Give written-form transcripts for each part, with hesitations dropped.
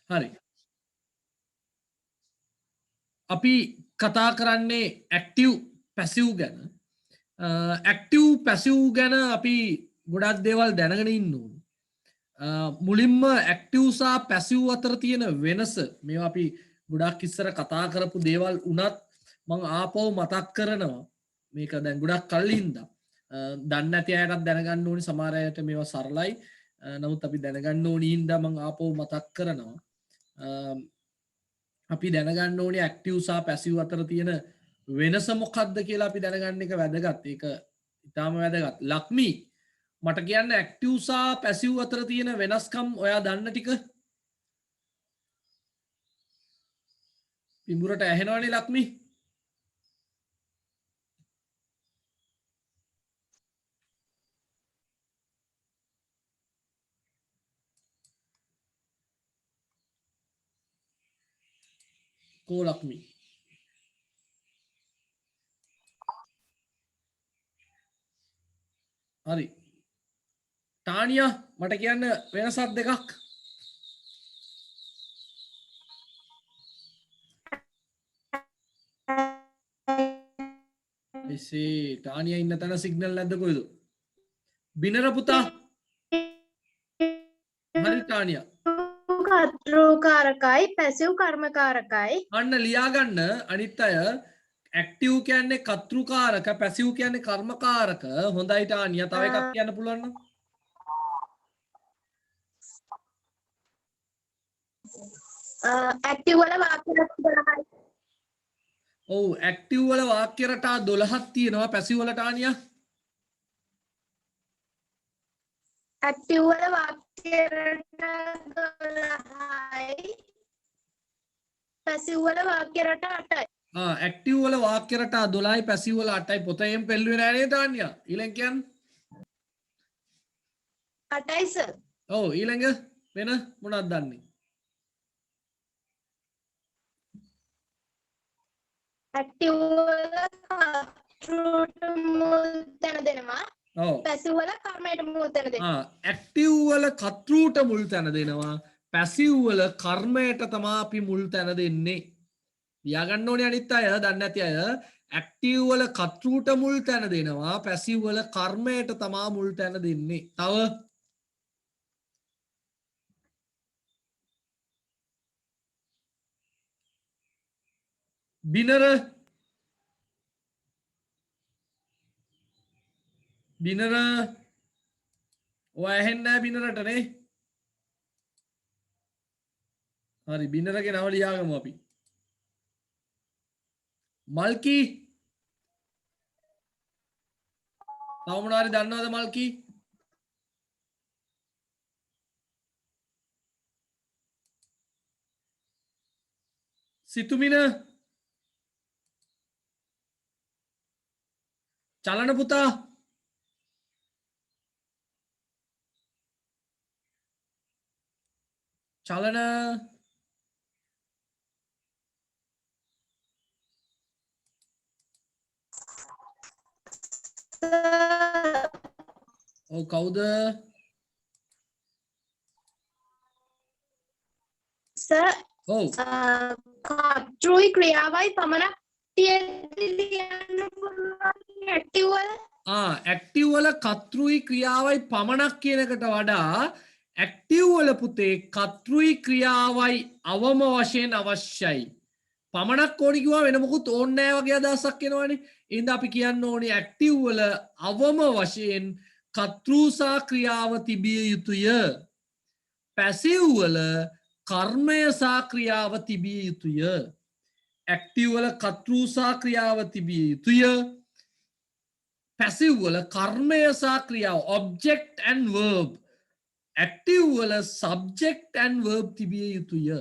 හරි. අපි කතා කරන්නේ ඇක්ටිව් පැසිව් ගැන. ඇක්ටිව් පැසිව් ගැන අපි ගොඩක් දේවල් දැනගෙන ඉන්න ඕන. මුලින්ම ඇක්ටිව්සා පැසිව් අතර තියෙන වෙනස මේ අපි ගොඩක් ඉස්සර කතා කරපු දේවල් උනත් මං ආපව් මතක් කරනවා මේක දැන් ගොඩක් කල්ලින්ද දන්න ඇති අයටත් දැනගන්න ඕනි සමාරයට මේවා සරලයි නමුත් අපි දැනගන්න ඕනි හින්ද මං ආපව් මතක් කරනවා අපි දැනගන්න ඕනි ඇක්ටිව්සා පැසිව් අතර තියෙන වෙනස මොකක්ද කියලා අපි දැනගන්න එක වැදගත් ඒක ඉතාම වැදගත් ලක්මී මට කියන්න ඇක්ටිව්සා පැසිව් අතර තියෙන වෙනස්කම් ඔයා දන්න ටික පිඹුරට ඇහෙනවානේ ලක්මි කෝ ලක්මි හරි ටානියා මට කියන්න වෙනසක් දෙකක් එසේ ටානිය ඉන්න තැන සිගනල් නැද්ද කොයිද බිනර පුතා හරි ටානිය කතෘකාරකයි පැසිව් කර්මකාරකයි අන්න ලියාගන්න අනිත් අය ඇක්ටිව් කියන්නේ කතෘකාරක පැසිව් කියන්නේ කර්මකාරක හොඳයි ටානිය තව එකක් කියන්න පුළුවන් නම් ඇක්ටිව් වල වාක්‍ය රටා 12යි. ඔව් ඇක්ටිව් වල වාක්‍ය රටා 12ක් තියෙනවා පැසිව් වල ටානිය ඇක්ටිව් වල වාක්‍ය රටා 12යි. පැසිව් වල වාක්‍ය රටා 8යි. ඇක්ටිව් වල වාක්‍ය රටා 12යි පැසිව් වල 8යි පොතේම පෙළුවේ නෑ නේද ටානිය ඊළඟ කියන්නේ 8යි සර්. ඔව් ඊළඟ වෙන මොනවද දන්නේ ඇක්ටිව් වල කතෘට මුල් තැන දෙනවා. ඔව් පැසිව් වල කර්මයට මුල් තැන දෙනවා. ඇක්ටිව් වල කතෘට මුල් තැන දෙනවා පැසිව් වල කර්මයට තමා අපි මුල් තැන දෙන්නේ ලියාගන්න ඕනේ අනිත් අය දන්නේ නැති අය ඇක්ටිව් වල කතෘට මුල් තැන දෙනවා පැසිව් වල කර්මයට තමා මුල් තැන දෙන්නේ තව බිනර ඔය ඇහෙන්නේ නැහැ බිනරටනේ හරි බිනරගේ නම ලියාගමු අපි මල්කි තව මොනවා හරි දන්නවද මල්කි සිතුමින චලන පුතා චලන ඔව් කවුද සර් ඔව් කතෘයි ක්‍රියාවයි පමණක් ලියන්න පුළුවන් ඇක්ටිව් වල ඇක්ටිව් වල කතෘයි ක්‍රියාවයි පමණක් කියන එකට වඩා ඇක්ටිව් වල පුතේ කතෘයි ක්‍රියාවයි අවම වශයෙන් අවශ්‍යයි පමණක් ඕනි කිව්වා වෙන මොකුත් ඕනේ නැහැ වගේ අදහසක් එනවනේ එහෙනම් අපි කියන්න ඕනේ ඇක්ටිව් වල අවම වශයෙන් කතෘසා ක්‍රියාව තිබිය යුතුය පැසිව් වල කර්මය සා ක්‍රියාව තිබිය යුතුය ඇක්ටිව් වල කතෘසා ක්‍රියාව තිබිය යුතුය පැසිව් වල කර්මය සා ක්‍රියාව object and verb ඇක්ටිව් වල subject and verb තිබිය යුතුය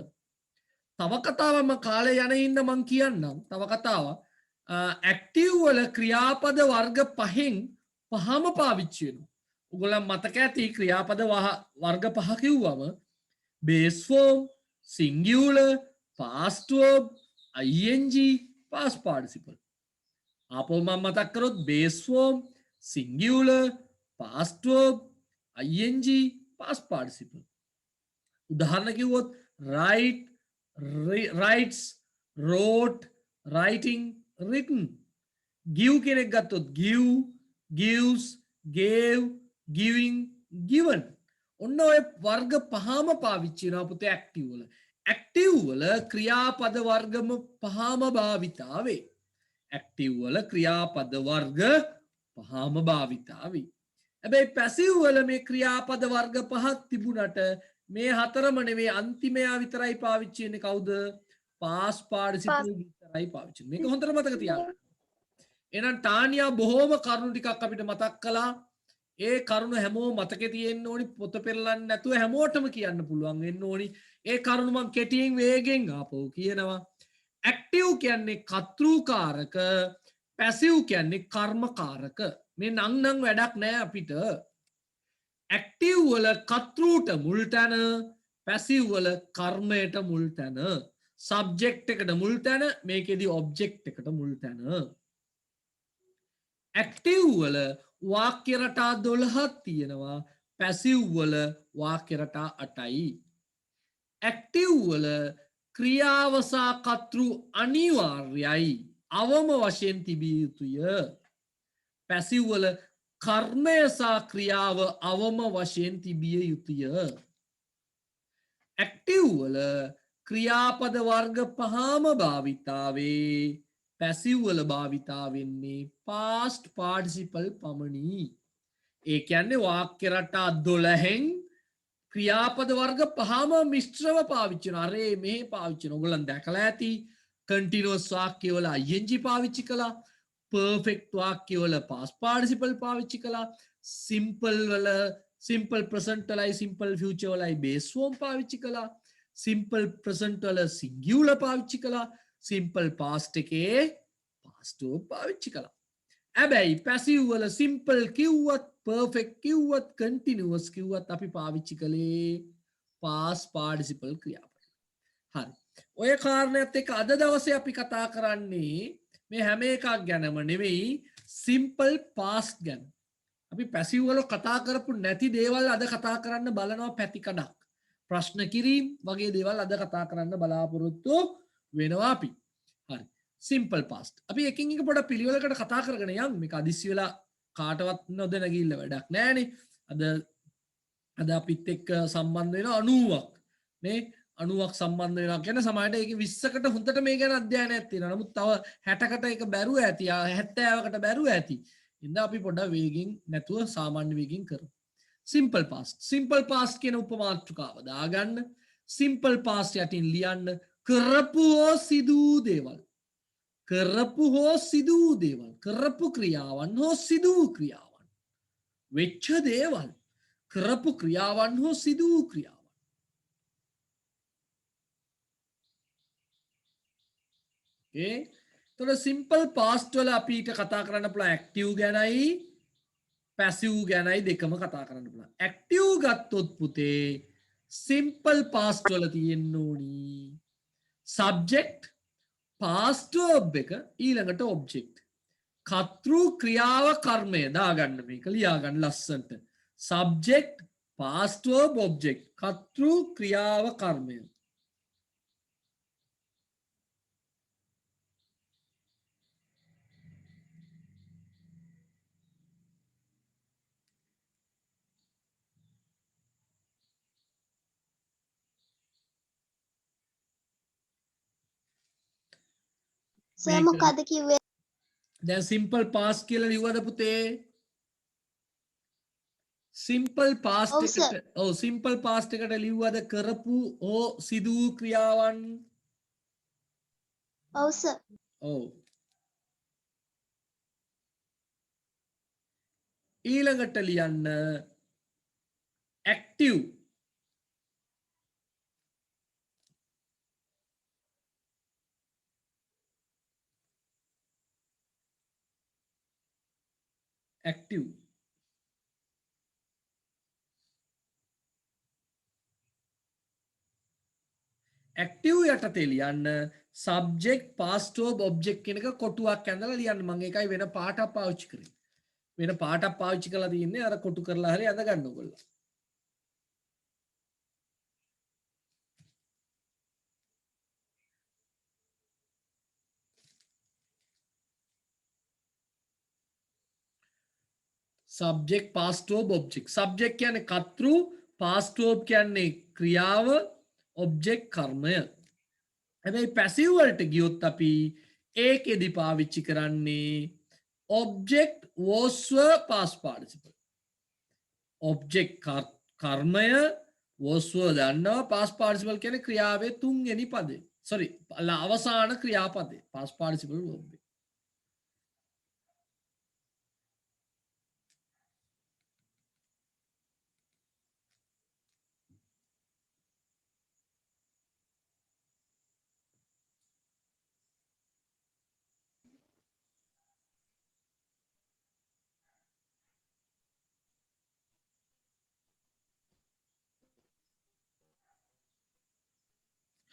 තව කතාවම කාලේ යන හින්දා මං කියන්නම් තව කතාවක් ඇක්ටිව් වල ක්‍රියාපද වර්ග පහෙන් පහම පාවිච්චි වෙනවා ඔයගොල්ලන් මතක ඇති ක්‍රියාපද වර්ග පහ කිව්වම base form singular past verb ing past participle ආපහු මම මතක් කරොත් base form singular past verb ing past participle උදාහරණ කිව්වොත් write, writes, wrote, writing, written. give කෙනෙක් ගත්තොත් give, gives, gave, giving, given. ඔන්න ඔය වර්ග පහම පාවිච්චි වෙනවා පුතේ ඇක්ටිව් වල. ඇක්ටිව් වල ක්‍රියාපද වර්ගම පහම භාවිතා වේ. ඇක්ටිව් වල ක්‍රියාපද වර්ග පහම භාවිතා වේ. හැබැයි පැසිව් වල මේ ක්‍රියාපද වර්ග පහක් තිබුණට මේ හතරම නෙවෙයි අන්තිමයා විතරයි පාවිච්චි වෙන්නේ කවුද? past participle විතරයි පාවිච්චි වෙන්නේ. මේක හොඳට මතක තියාගන්න. එහෙනම් ටානියා බොහෝම කරුණු ටිකක් අපිට මතක් කළා. ඒ කරුණු හැමෝම මතකේ තියෙන්න ඕනි. පොත පෙරලන්න නැතුව හැමෝටම කියන්න පුළුවන් වෙන්න ඕනි. ඒ කරුණු මම කෙටියෙන් වේගෙන් ආපහු කියනවා. ඇක්ටිව් කියන්නේ කර්තෘකාරක, පැසිව් කියන්නේ කර්මකාරක. මේ නං වැඩක් නෑ අපිට. ඇක්ටිව් වල කර්තෘට මුල් තැන, පැසිව් වල කර්මයට මුල් තැන, සබ්ජෙක්ට් එකට මුල් තැන, මේකෙදි ඔබ්ජෙක්ට් එකට මුල් තැන. ඇක්ටිව් වල වාක්‍ය රටා 12ක් තියෙනවා, පැසිව් වල වාක්‍ය රටා 8යි. ඇක්ටිව් වල ක්‍රියාව සහ කර්තෘ අනිවාර්යයි, අවම වශයෙන් තිබිය යුතුය. පැසිව් වල කර්මය සහ ක්‍රියාව අවම වශයෙන් තිබිය යුතුය. ඇක්ටිව් වල ක්‍රියාපද වර්ග පහම භාවිතා වේ. පැසිව් වල භාවිතා වෙන්නේ past participle පමණි. ඒ කියන්නේ වාක්‍ය රටා 12න් ක්‍රියාපද වර්ග පහම මිශ්‍රව පාවිච්චි කරනවා. අරේ මෙහෙ පාවිච්චි කරනවා. ඔයගොල්ලන් දැකලා ඇති. continuous වාක්‍ය වල ing පාවිච්චි කළා. perfect වාක්‍ය වල past participle පාවිච්චි කළා. simple වල simple present වලයි simple future වලයි base form පාවිච්චි කළා. simple present වල singular පාවිච්චි කළා. simple past එකේ past verb පාවිච්චි කළා. හැබැයි පැසිව් වල simple කිව්වත්, perfect කිව්වත්, continuous කිව්වත් අපි පාවිච්චි කළේ past participle ක්‍රියාපද. හරි. ඔය කාරණයත් එක්ක අද දවසේ අපි කතා කරන්නේ මේ හැම එකක් ගැනම නෙවෙයි, simple past ගැන. අපි පැසිව් වල කතා කරපු නැති දේවල් අද කතා කරන්න බලනවා පැතිකඩක්. ප්‍රශ්න කිරීම වගේ දේවල් අද කතා කරන්න බලාපොරොත්තු වෙනවා අපි. හරි. simple past. අපි එකින් එක පොඩ පිළිවෙලකට කතා කරගෙන යමු. මේක අදිස්සි වෙලා කාටවත් නොදැන ගිහිල්ල වැඩක් නෑනේ. අද අපිත් එක්ක සම්බන්ධ වෙන 90ක් නේ 90ක් සම්බන්ධ වෙනවා කියන සමහරට ඒක 20කට හොඳට මේ ගැන අධ්‍යයනයක් තියෙනවා. නමුත් තව 60කට ඒක බැරුව ඇති, 70කට බැරුව ඇති. ඉතින් අපි පොඩ්ඩක් වේගෙන් නැතුව සාමාන්‍ය වේගෙන් කරමු. simple past. simple past කියන උපමාතෘකාව දාගන්න. simple past යටින් ලියන්න කරපු හෝ සිදු දේවල්. කරපු හෝ සිදු දේවල්. කරපු ක්‍රියාවන් හෝ සිදු ක්‍රියාවන්. වෙච්ච දේවල්. කරපු ක්‍රියාවන් හෝ සිදු ක්‍රියාවන්. තොට සිම්පල් පාස්ට් වල අපිට කතා කරන්න පුළුවන් ඇක්ටිව් ගැනයි පැසිව් ගැනයි දෙකම කතා කරන්න පුළුවන්. ඇක්ටිව් ගත්තොත් පුතේ සිම්පල් පාස්ට් වල තියෙන්න ඕනි සබ්ජෙක්ට්, පාස්ට් verb එක, ඊළඟට ඔබ්ජෙක්ට්. කර්තෘ ක්‍රියාව කර්මය දාගන්න, මේක ලියාගන්න ලස්සනට. Subject, past verb, object. කර්තෘ ක්‍රියාව කර්මය. සර් මොකද කිව්වේ? දැන් සිම්පල් පාස්ට් කියලා ලිව්වද පුතේ? සිම්පල් පාස්ට් එකට ඔව් සිම්පල් පාස්ට් එකට ලිව්වද කරපු හෝ සිදු ක්‍රියාවන්? ඔව් සර්. ඔව්. ඊළඟට ලියන්න ඇක්ටිව්. active. active යටතේ ලියන්න subject, past verb, object කියන එක කොටුවක් ඇඳලා ලියන්න. මම ඒකයි වෙන පාටක් පාවිච්චි කරේ. වෙන පාටක් පාවිච්චි කරලා තියන්නේ අර කොටු කරලා හරි ඇඳ ගන්න ඕගොල්ලෝ. subject past verb object subject කියන්නේ කර්තෘ past verb කියන්නේ ක්‍රියාව object කර්මය හැබැයි passive වලට ගියොත් අපි ඒකෙදි පාවිච්චි කරන්නේ object was were past participle object කර්මය was were දන්නවා past participle කියන්නේ ක්‍රියාවේ තුන්වෙනි පදේ sorry අවසාන ක්‍රියාපදේ past participle verb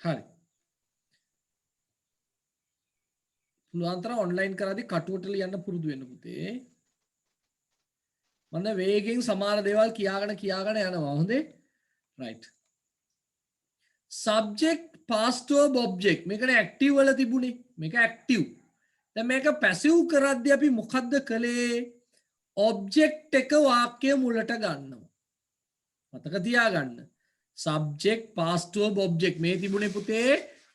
හරි පුළුවන් තරම් ඔන්ලයින් කරද්දී කටුවට ලියන්න පුරුදු වෙන්න පුතේ මම වේගෙන් සමහර දේවල් කියාගෙන යනවා හොඳේ right subject past verb object මේකනේ active වල තිබුණේ මේක active දැන් මේක passive කරද්දී අපි මොකද්ද කළේ object එක වාක්‍ය මුලට ගන්නවා මතක තියාගන්න subject past verb object මේ තිබුණේ පුතේ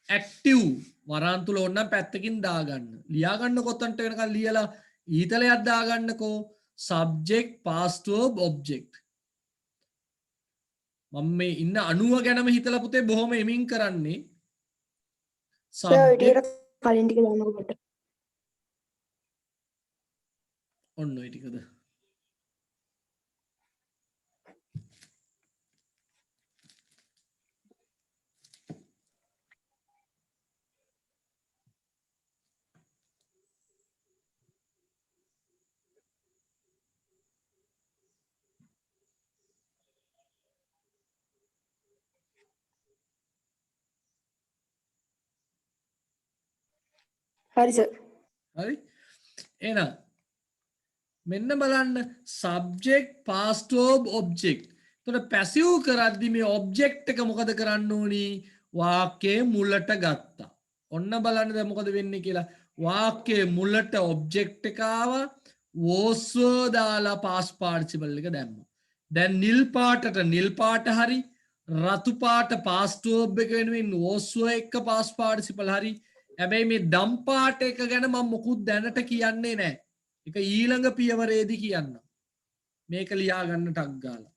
active වරන් තුල ඕනනම් පැත්තකින් දාගන්න ලියාගන්න කොතනට වෙනකන් ලියලා ඊතලයක් දාගන්නකෝ subject past verb object මම මේ ඉන්න 90 ගැනම හිතලා පුතේ බොහොම එමින් කරන්නේ subject කලින් ටික දානකොට ඔන්න ඔය ටිකද හරි සර් හරි එහෙනම් මෙන්න බලන්න subject past verb object එතකොට passive කරද්දි මේ object එක මොකද කරන්න ඕනි වාක්‍යයේ මුලට ගත්තා ඔන්න බලන්න දැන් මොකද වෙන්නේ කියලා වාක්‍යයේ මුලට object එක ආවා was were දාලා past participle එක දැම්මා දැන් නිල් පාට හරි රතු පාට past verb එක වෙනුවෙන් was were එක past participle හරි හැබැයි මේ දම් පාට එක ගැන මම මොකුත් දැනට කියන්නේ නැහැ ඒක ඊළඟ පියවරේදී කියන්න මේක ලියා ගන්න ටක් ගාලා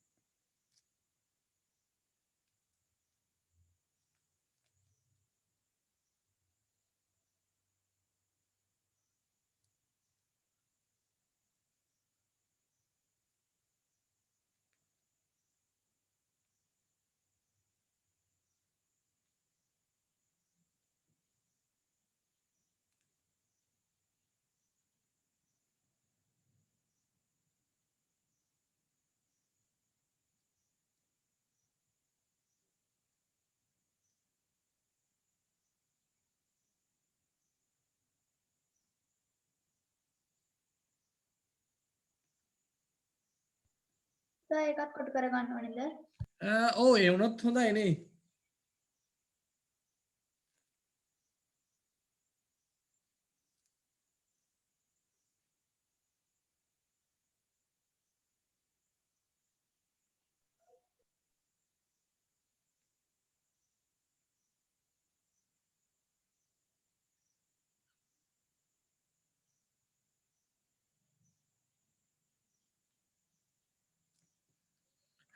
සර් එකක් කොට කරගන්න ඕනේද? ඔව් ඒ වුණොත් හොඳයි නේ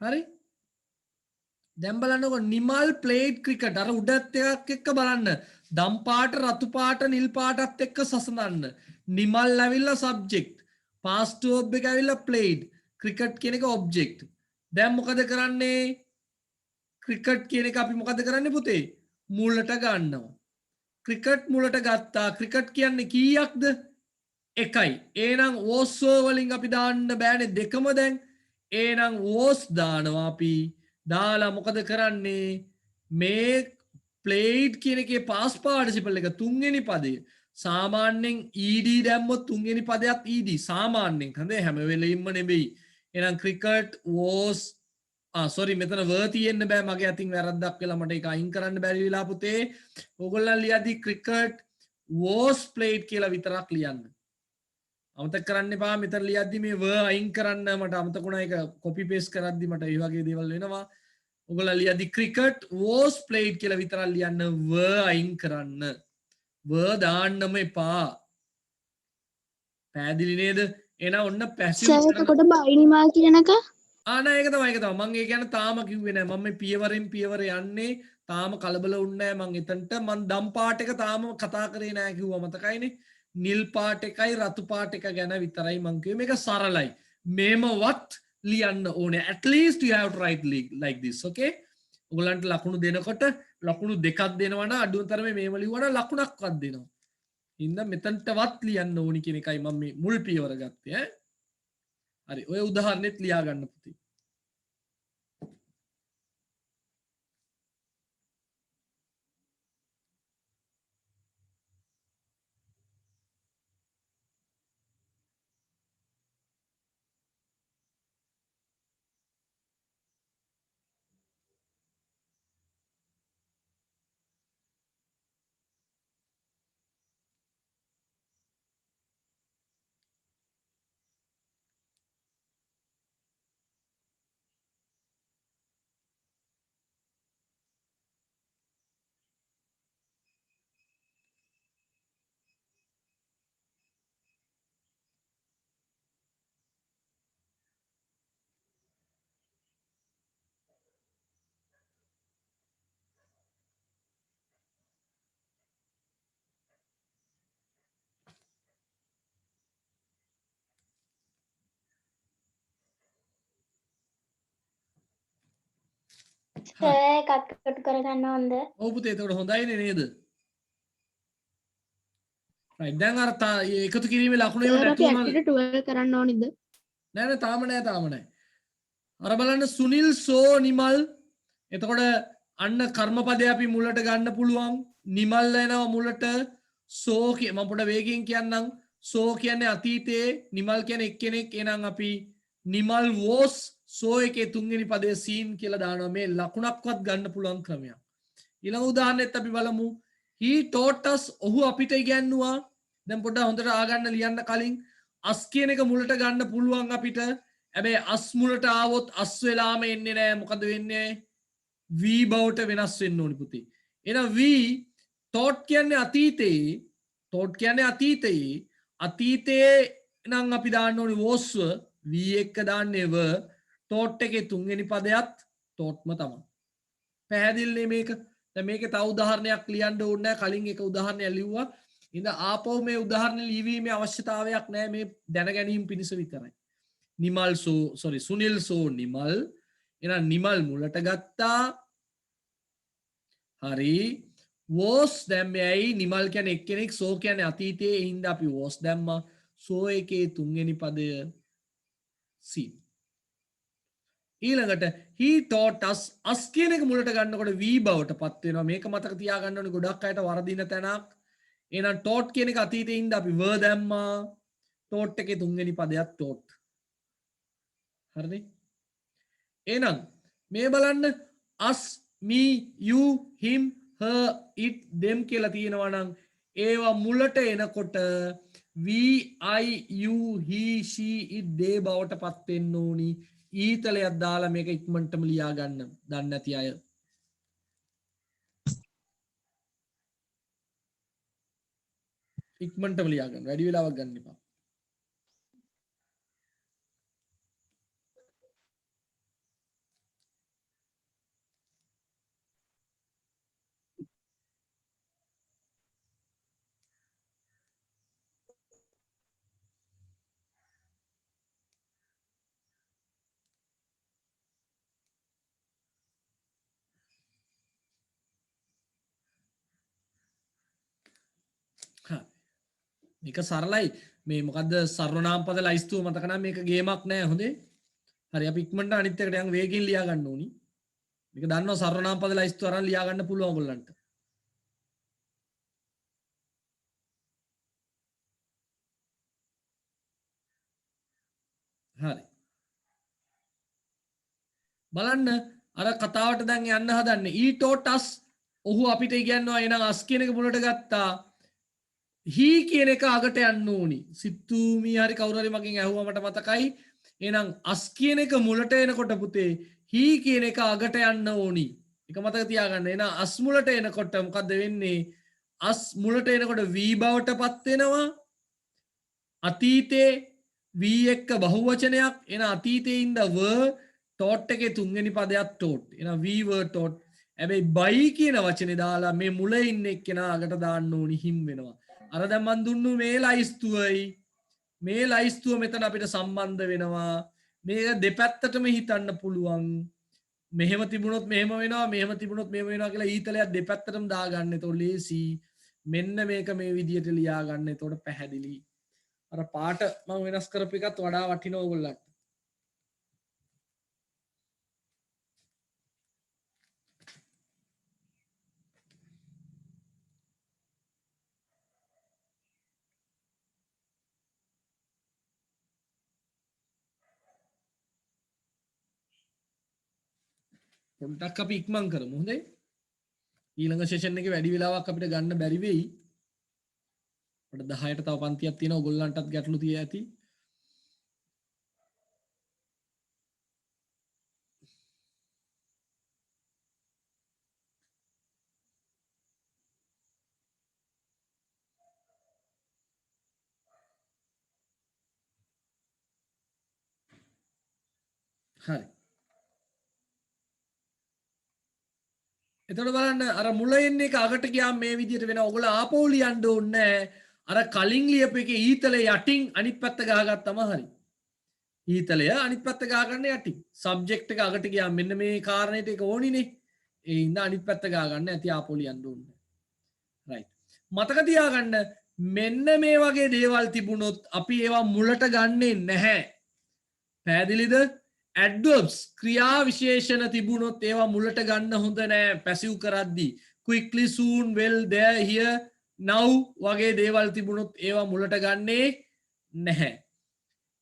හරි දැන් බලන්නකො නිමල් ප්ලේඩ් ක්‍රිකට් අර උඩත් එකක් එක්ක බලන්න දම් පාට රතු පාට නිල් පාටත් එක්ක සසඳන්න නිමල් ඇවිල්ලා සබ්ජෙක්ට් past verb එක ඇවිල්ලා played ක්‍රිකට් කියන එක ඔබ්ජෙක්ට් දැන් මොකද කරන්නේ ක්‍රිකට් කියන එක අපි මොකද කරන්නේ පුතේ මුලට ගන්නවා ක්‍රිකට් මුලට ගත්තා ක්‍රිකට් කියන්නේ කීයක්ද එකයි එහෙනම් was වලින් අපි දාන්න බෑනේ දෙකම දැන් එහෙනම් was දානවා අපි දාලා මොකද කරන්නේ මේ played කියන එකේ past participle එක තුන්වෙනි පදය සාමාන්‍යයෙන් ed දැම්මොත් තුන්වෙනි පදයක් ed සාමාන්‍යයෙන් හඳේ හැම වෙලෙින්ම නෙවෙයි එහෙනම් cricket was sorry මෙතන were තියෙන්න බෑ මගේ අතින් වැරද්දක් වෙලා මට ඒක අයින් කරන්න බැරි වෙලා පුතේ ඕගොල්ලන් ලියද්දි cricket was played කියලා විතරක් ලියන්න අමතක කරන්න එපා මෙතන ලියද්දි මේ වර් අයින් කරන්න මට අමතක වුණා ඒක කොපි පේස්ට් කරද්දි මට ඒ වගේ දේවල් වෙනවා. ඔයගොල්ලෝ ලියද්දි cricket was played කියලා විතරක් ලියන්න වර් අයින් කරන්න. වර් දාන්නම එපා. පැහැදිලි නේද? එහෙනම් ඔන්න පැසිව් සර් එතකොට බයිනිමල් කියනක නෑ ඒක තමයි මම ඒ කියන්නේ තාම කිව්වේ නෑ මම මේ පියවරෙන් පියවර යන්නේ තාම කලබල වුන්නේ නෑ මම එතනට මම දම් පාට එක තාම කතා කරේ නෑ කිව්වා මතකයිනේ නිල් පාට එකයි රතු පාට එක ගැන විතරයි මම කිව්වේ මේක සරලයි මේමවත් ලියන්න ඕනේ at least you have to write like this okay ඔයගලන්ට ලකුණු දෙනකොට ලකුණු දෙකක් දෙනවා නම් අඩුම තරමේ මේව ලියුවා නම් ලකුණක්වත් දෙනවා ඉන්න මෙතනටවත් ලියන්න ඕනි කියන එකයි මම මේ මුල් පියවර ගත්තේ ඈ හරි ඔය උදාහරණෙත් ලියා ගන්න පුතේ සර් එකක් කොටු කරගන්න ඕනද? ඔව් පුතේ එතකොට හොඳයිනේ නේද right දැන් අර එකතු කිරීමේ ලකුණු ඒවා සර් අපි නැතුවම ඇක්ටිවිටි 12 කරන්න ඕනිද? නෑ තාම නෑ අර බලන්න සුනිල් සෝ නිමල් එතකොට අන්න කර්මපදේ අපි මුලට ගන්න පුළුවන් නිමල් එනවා මුලට සෝ මම පොඩ වේගයෙන් කියන්නම් සෝ කියන්නේ අතීතයේ නිමල් කියන්නේ එක්කෙනෙක් එහෙනම් අපි නිමල් was සෝ එකේ තුන්වෙනි පදයේ සීන් කියලා දානවා මේ ලකුණක්වත් ගන්න පුළුවන් ක්‍රමයක් ඊළඟ උදාහරණෙත් අපි බලමු he taught us ඔහු අපිට ඉගැන්නුවා දැන් පොඩ්ඩක් හොඳට ආගන්න ලියන්න කලින් අස් කියන එක මුලට ගන්න පුළුවන් අපිට හැබැයි අස් මුලට ආවොත් අස් වෙලාම එන්නේ නෑ මොකද වෙන්නේ v බවට වෙනස් වෙන්න ඕනි පුතේ එහෙනම් v taught කියන්නේ අතීතයේ නම් අපි දාන්න ඕනි was v එක දාන්නේ were taught එකේ තුන්වෙනි පදයත් taughtම තමයි පැහැදිලිනේ මේක දැන් මේකේ තව උදාහරණයක් ලියන්න ඕනේ නැහැ කලින් එක උදාහරණයක් ලිව්වා ඉතින් ආපහු මේ උදාහරණ ලියවීමේ අවශ්‍යතාවයක් නැහැ මේ දැන ගැනීම පිණිස විතරයි නිමල් සුනිල් සෝ නිමල් එහෙනම් නිමල් මුලට ගත්තා හරි was දැම්මයි නිමල් කියන්නේ එක්කෙනෙක් සෝ කියන්නේ අතීතයේ ඒ හින්දා අපි was දැම්මා සෝ එකේ තුන්වෙනි පදය C ඊළඟට he taught us කියන එක මුලට ගන්නකොට v බවට පත් වෙනවා මේක මතක තියාගන්න ඕනේ ගොඩක් අයට වරදින තැනක් එහෙනම් taught කියන එක අතීතයේ ඉඳන් අපි were දැම්මා taught එකේ තුන්වෙනි පදයක් taught හරිනේ එහෙනම් මේ බලන්න us me you him her it them කියලා තියෙනවා නම් ඒවා මුලට එනකොට we I you he she it they බවට පත් වෙන්න ඕනි ඊතලයක් දාලා මේක ඉක්මනටම ලියා ගන්න දන්නේ නැති අය ඉක්මනටම ලියා ගන්න වැඩි වෙලාවක් ගන්න එපා මේක සරලයි මේ මොකද්ද සර්වනාම පද ලයිස්තුව මතක නම් මේක ගේමක් නෑ හොඳේ හරි අපි ඉක්මනට අනිත් එකට යන් වේගෙන් ලියා ගන්න ඕනි මේක දන්නවා සර්වනාම පද ලයිස්තුව අරන් ලියා ගන්න පුළුවන් ඔයගොල්ලන්ට හරි බලන්න අර කතාවට දැන් යන්න හදන්නේ ඊ taught us ඔහු අපිට ඉගැන්වුවා එහෙනම් us කියන එක මුලට ගත්තා he කියන එක අගට යන්න ඕනි. සිත්තූමී හරි කවුරු හරි මගෙන් ඇහුවා මට මතකයි. එහෙනම් as කියන එක මුලට එනකොට පුතේ he කියන එක අගට යන්න ඕනි. එක මතක තියාගන්න. එහෙනම් as මුලට එනකොට මොකද්ද වෙන්නේ? as මුලට එනකොට v බවට පත් වෙනවා. අතීතේ v එක්ක බහුවචනයක්. එහෙනම් අතීතේ ඉඳ were taught එකේ තුන්වෙනි පදයක් taught. එහෙනම් we were taught. හැබැයි by කියන වචනේ දාලා මේ මුල ඉන්න එක්කෙනා අගට දාන්න ඕනි him වෙනවා. අර දැන් මන් දුන්නු මේ ලයිස්තුවයි මේ ලයිස්තුව මෙතන අපිට සම්බන්ධ වෙනවා. මේක දෙපැත්තටම හිතන්න පුළුවන්. මෙහෙම තිබුණොත් මෙහෙම වෙනවා මෙහෙම තිබුණොත් මෙහෙම වෙනවා කියලා ඊතලයක් දෙපැත්තටම දාගන්න. එතකොට ලේසි. මෙන්න මේක මේ විදියට ලියා ගන්න. එතකොට පැහැදිලි. අර පාට මම වෙනස් කරපු එකත් වඩා වටිනවා ඔයගොල්ලන්ට. පොඩ්ඩක් අපි ඉක්මන් කරමු හොඳයි. ඊළඟ සෙෂන් එකේ වැඩි වෙලාවක් අපිට ගන්න බැරි වෙයි. අපිට 10ට තව පන්තියක් තියෙනවා. ඔයගොල්ලන්ටත් ගැටලු තිය ඇති. හරි. එතකොට බලන්න අර මුල එන්නේ එක අගට ගියාම මේ විදියට වෙනවා. ඔයගොල්ලෝ ආපහු ලියන්න ඕනේ නැහැ. අර කලින් ලියපු එකේ ඊතලේ යටින් අනිත් පැත්ත ගහගත්තම හරි. ඊතලය අනිත් පැත්ත ගහගන්න යටින්. සබ්ජෙක්ට් එක අගට ගියාම මෙන්න මේ කාරණේට ඒක ඕනිනේ. ඒ ඉඳ අනිත් පැත්ත ගහගන්න ඇති ආපහු ලියන්න ඕනේ. රයිට්. මතක තියාගන්න මෙන්න මේ වගේ දේවල් තිබුණොත් අපි ඒවා මුලට ගන්නෙ නැහැ. පැහැදිලිද? adverbs ක්‍රියා විශේෂණ තිබුණොත් ඒවා මුලට ගන්න හොඳ නෑ පැසිව් කරද්දී. quickly soon well there here now වගේ දේවල් තිබුණොත් ඒවා මුලට ගන්නේ නැහැ.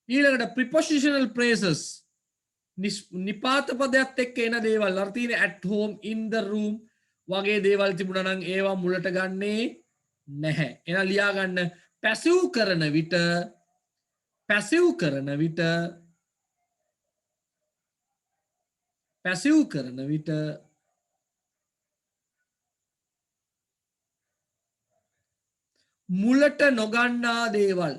ඊළඟට prepositional phrases නිපාත පදයක් එක්ක එන දේවල් අර තියෙන at home in the room වගේ දේවල් තිබුණා නම් ඒවා මුලට ගන්නේ නැහැ. එහෙනම් ලියා ගන්න පැසිව් කරන විට පැසිව් කරන විට මුලට නොගන්නා දේවල්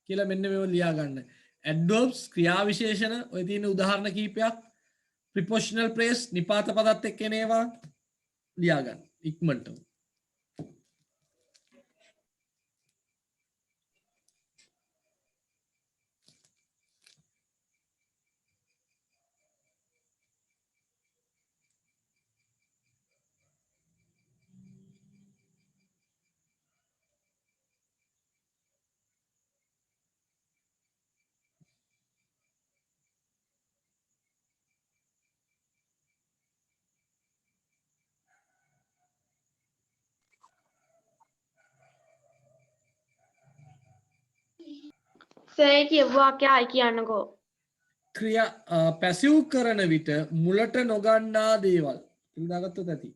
කියලා මෙන්න මේව ලියා ගන්න. adverbs ක්‍රියා විශේෂණ ඔය තියෙන උදාහරණ කීපයක් prepositional phrase නිපාත පදත් එක්ක එන ඒවා ලියා ගන්න ඉක්මනට. සර් කියපු වාක්‍යය කියන්නකෝ. ක්‍රියා පැසිව් කරන විට මුලට නොගන්නා දේවල් කියලා දාගත්තොත් ඇති.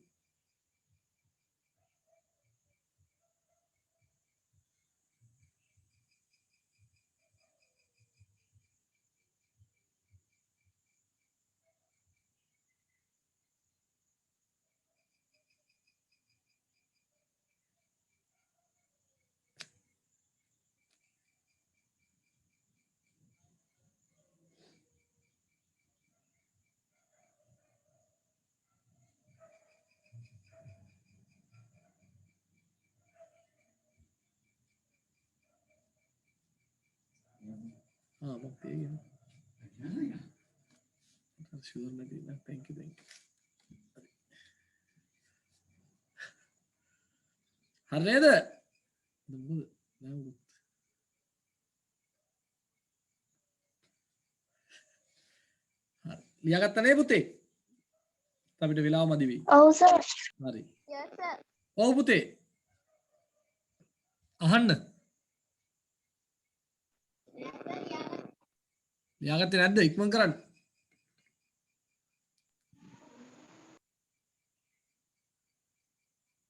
Thank you. හරිද? ලියාගත්තා නේ පුතේ? අපිට වෙලාව මදි වෙයි. ඔව් සර්. හරි. yes sir. ඔව් පුතේ. අහන්න. ලියාගත්තේ නැද්ද? ඉක්මන් කරන්න.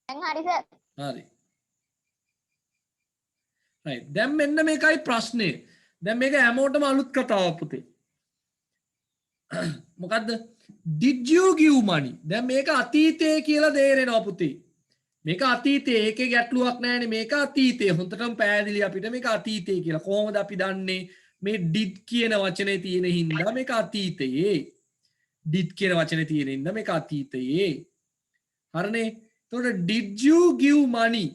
දැන් හරි සර්. හරි. right. දැන් මෙන්න මේකයි ප්‍රශ්නේ. දැන් මේක හැමෝටම අලුත් කතාවක් පුතේ. මොකද්ද? Did you give money? දැන් මේක අතීතයේ කියලා තේරෙනවා පුතේ. මේක අතීතයේ ඒකේ ගැටලුවක් නැහැනේ. මේක අතීතයේ හොඳටම පැහැදිලි අපිට මේක අතීතයේ කියලා. කොහොමද අපි දන්නේ? මේ did කියන වචනේ තියෙන හින්දා මේක අතීතයේ. did කියන වචනේ තියෙන හින්දා මේක අතීතයේ. හරිනේ? එතකොට did you give money?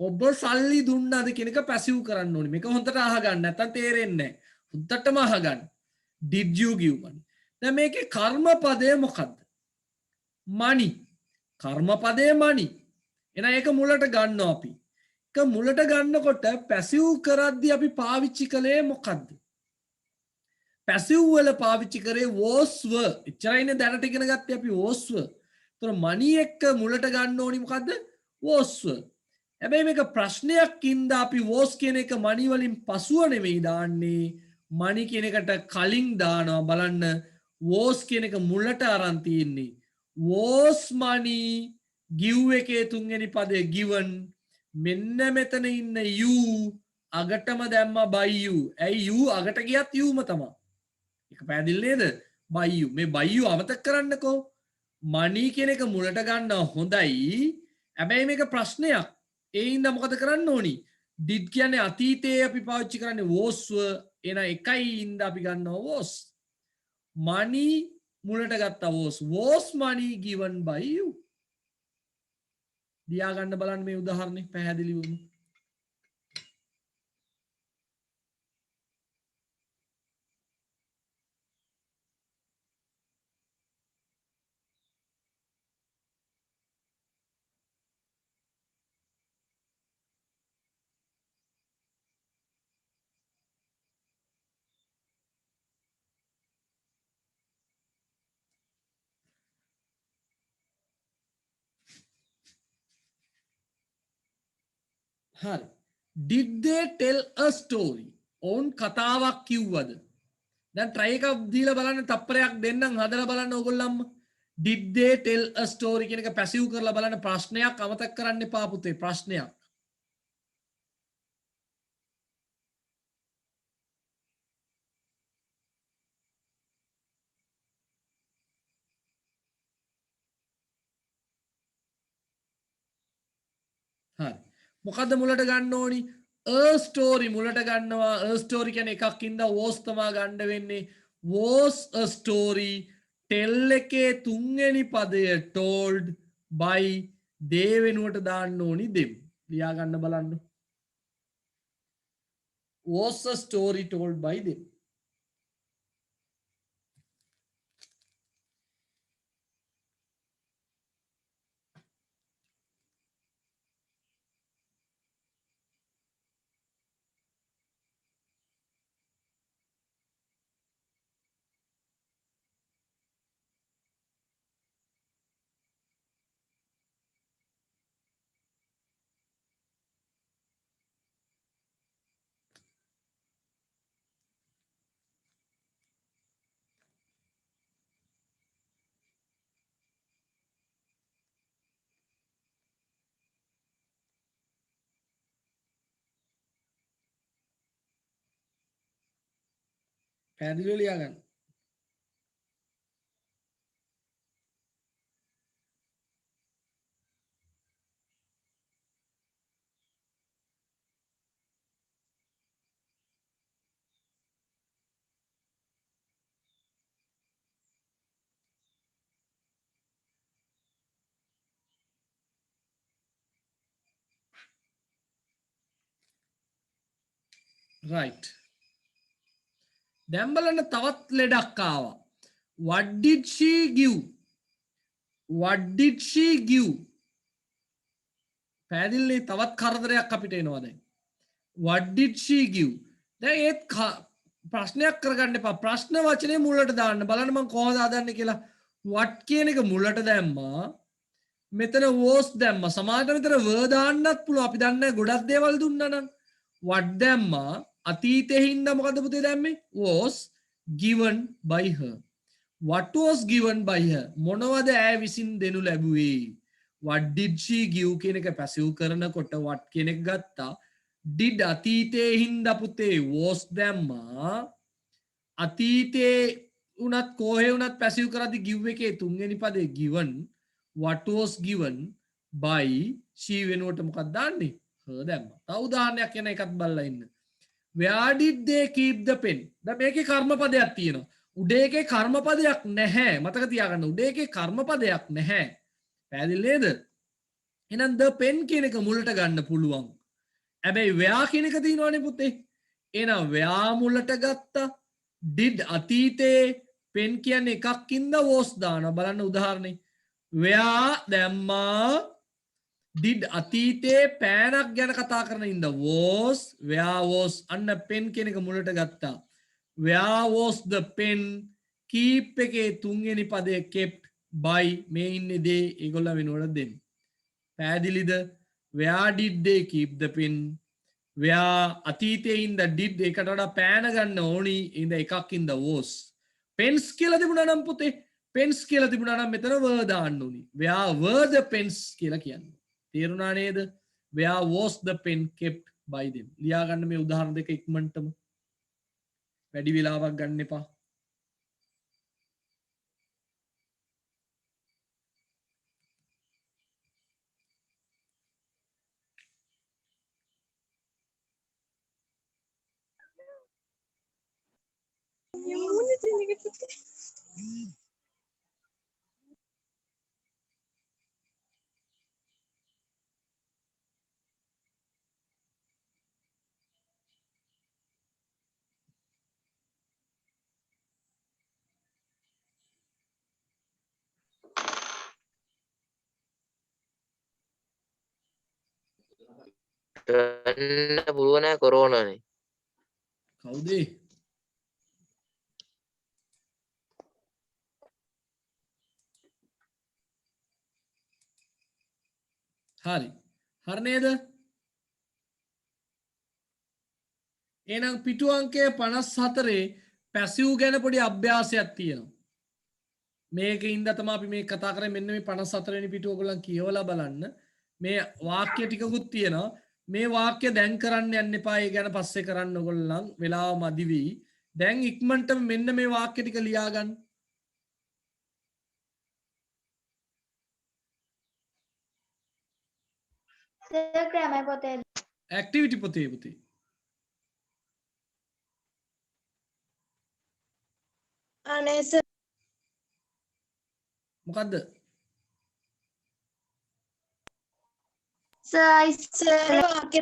ඔබ සල්ලි දුන්නාද කියන එක පැසිව් කරන්න ඕනේ. මේක හොඳට අහගන්න. නැත්තම් තේරෙන්නේ නැහැ. හොඳටම අහගන්න. Did you give money? දැන් මේකේ කර්මපදය මොකද්ද? money. කර්මපදය money. එහෙනම් ඒක මුලට ගන්නවා අපි. ඒක මුලට ගන්නකොට පැසිව් කරද්දී අපි පාවිච්චි කළේ මොකද්ද? පැසිව් වල පාවිච්චි කරේ was were. එච්චරයිනේ දැනට ඉගෙන ගත්තේ අපි was were. ඒතර money එක්ක මුලට ගන්න ඕනි මොකද්ද? was were. හැබැයි මේක ප්‍රශ්නයක් ඉඳ අපි was කියන එක money වලින් පසුව නෙමෙයි දාන්නේ. money කියන එකට කලින් දානවා. බලන්න was කියන එක මුලට අරන් තියෙන්නේ. was money give එකේ තුන්වෙනි පදේ given. මෙන්න මෙතන ඉන්න you අගටම දැම්මා by you. ඇයි you අගට ගියත් youම තමයි. ඒක පැහැදිලි නේද? by you. මේ by you අමතක කරන්නකෝ. money කියන එක මුලට ගන්නවා හොඳයි. හැබැයි මේක ප්‍රශ්නයක්. ඒ හින්දා මොකද කරන්න ඕනි? did කියන්නේ අතීතයේ අපි පාවිච්චි කරන්නේ was were. එන එකයි හින්දා අපි ගන්නවා was. money මුලට ගත්තා was money given by you. දියා ගන්න බලන්න මේ උදාහරණේ පැහැදිලිවම. හරි. Did they tell a story? ඔවුන් කතාවක් කිව්වද? දැන් try එකක් දීලා බලන්න තප්පරයක් දෙන්නම් හදලා බලන්න ඕගොල්ලන්ම. Did they tell a story කියන එක පැසිව් කරලා බලන්න ප්‍රශ්නයක් අමතක කරන්න එපා පුතේ ප්‍රශ්නයක්. හරි. මොකද්ද මුලට ගන්න ඕනි? a story මුලට ගන්නවා. a story කියන්නේ එකක් ඉඳලා was තමයි ගන්න වෙන්නේ. was a story. tell එකේ තුන්වෙනි පදය told by they වෙනුවට දාන්න ඕනි them. ලියා ගන්න බලන්න. was a story told by them. පැහැදිලිව ලියා ගන්න. right. දැන් බලන්න තවත් ලෙඩක් ආවා. what did she give? what did she give? පැහැදිලි තවත් කරදරයක් අපිට එනවා දැන්. what did she give? දැන් ඒත් ප්‍රශ්නයක් කරගන්න එපා. ප්‍රශ්න වචනේ මුලට දාන්න. බලන්න මම කොහොමද හදන්නේ කියලා. what කියන එක මුලට දැම්මා. මෙතන was දැම්ම සමානට මෙතන were දාන්නත් පුළුවන් අපි දන්නේ ගොඩක් දේවල් දුන්නා නම් what දැම්මා අතීතේ හින්දා මොකද පුතේ දැම්මේ was given by her what was given by her මොනවද ඈ විසින් දෙනු ලැබුවේ what did she give කියන එක පැසිව් කරනකොට what කියන එක ගත්තා did අතීතේ හින්දා පුතේ was දැම්මා අතීතේ උනත් කොහේ උනත් පැසිව් කරද්දි give එකේ තුන්වෙනි පදේ given what was given by she වෙනුවට මොකක්ද දාන්නේ her දැම්මා. තව උදාහරණයක් කියන එකත් බලලා ඉන්න. where did they keep the pen? දැන් මේකේ කර්මපදයක් තියෙනවා. උඩ එකේ කර්මපදයක් නැහැ. මතක තියාගන්න උඩ එකේ කර්මපදයක් නැහැ. පැහැදිලි නේද? එහෙනම් the pen කියන එක මුලට ගන්න පුළුවන්. හැබැයි where කියන එක තියෙනවනේ පුතේ. එහෙනම් where මුලට ගත්තා. did අතීතේ pen කියන්නේ එකක්ින්ද was දානවා. බලන්න උදාහරණේ. where දැම්මා did අතීතේ පෑනක් ගැන කතා කරන ඉඳ was where was අන්න pen කියන එක මුලට ගත්තා where was the pen keep එකේ තුන්වෙනි පදේ kept by මේ ඉන්නේ දේ ඒගොල්ලෝ වෙනුවට දෙන්න පැහැදිලිද where did they keep the pen where අතීතේ ඉඳ did එකට වඩා පෑන ගන්න ඕනි ඉඳ එකක් ඉඳ was pens කියලා තිබුණා නම් පුතේ pens කියලා තිබුණා නම් මෙතන were දාන්න ඕනි where were the pens කියලා කියන්නේ තේරුණා නේද where was the pen kept by them ලියා ගන්න මේ උදාහරණ දෙක ඉක්මනටම වැඩි වෙලාවක් ගන්න එපා කරන්න පුළුවන් නෑ කොරෝනානේ. කවුද හරි හරි නේද එහෙනම් පිටු අංකය 54 පැසිව් ගැන පොඩි අභ්‍යාසයක් තියෙනවා මේකින්ද තමයි අපි මේ කතා කරන්නේ මෙන්න මේ 54 වෙනි පිටුව ඔයගොල්ලන් කියවලා බලන්න මේ වාක්‍ය ටිකකුත් තියෙනවා මේ වාක්‍ය දැන් කරන්න යන්න එපා ඒ ගැන පස්සේ කරන්න ඔයගොල්ලන් වෙලාව මදි වෙයි දැන් ඉක්මනට මෙන්න මේ වාක්‍ය ටික ලියා ගන්න සර් ක්‍රමයි පොතේ ඇක්ටිවිටි පොතේ පුතේ අනේ සර් මොකද්ද සර් ඉස්සර වාක්‍ය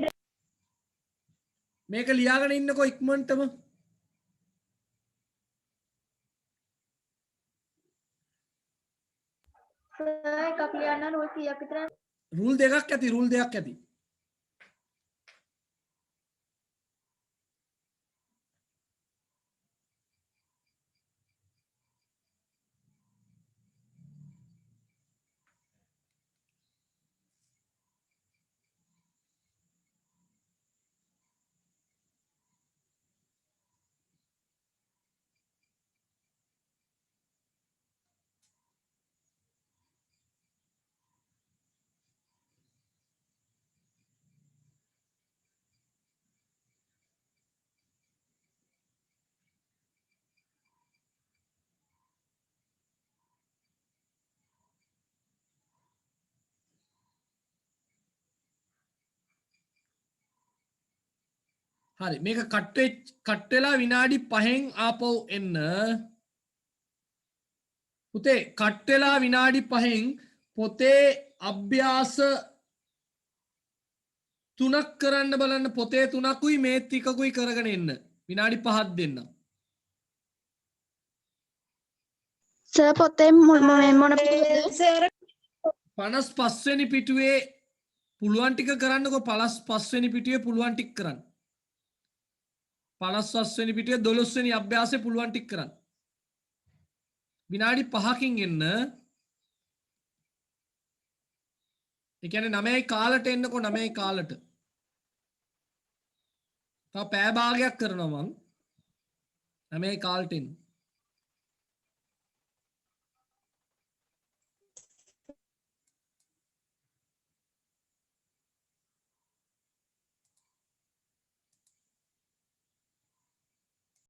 මේක ලියාගෙන ඉන්නකෝ ඉක්මනටම සර් එකක් ලියන්න රූල් 100ක් විතර රූල් දෙකක් ඇති රූල් දෙකක් ඇති හරි මේක කට් වෙලා විනාඩි 5න් ආපහු එන්න පුතේ කට් වෙලා විනාඩි 5න් පොතේ අභ්‍යාස 3ක් කරන්න බලන්න පොතේ 3කුයි මේ ටිකකුයි කරගෙන එන්න විනාඩි 5ක් දෙන්න සර් පොතේ මොන පිටුවද සර් 55 වෙනි පිටුවේ පුළුවන් ටික කරන්නකෝ 55 වෙනි පිටුවේ පුළුවන් ටික කරන්න 55 වෙනි පිටුවේ 12 වෙනි අභ්‍යාසය පුළුවන් ටික කරන්න විනාඩි 5කින් එන්න ඒ කියන්නේ 9යි කාලට එන්නකෝ 9යි කාලට. තව පෑ භාගයක් කරනවා මං. 9යි කාලට එන්න.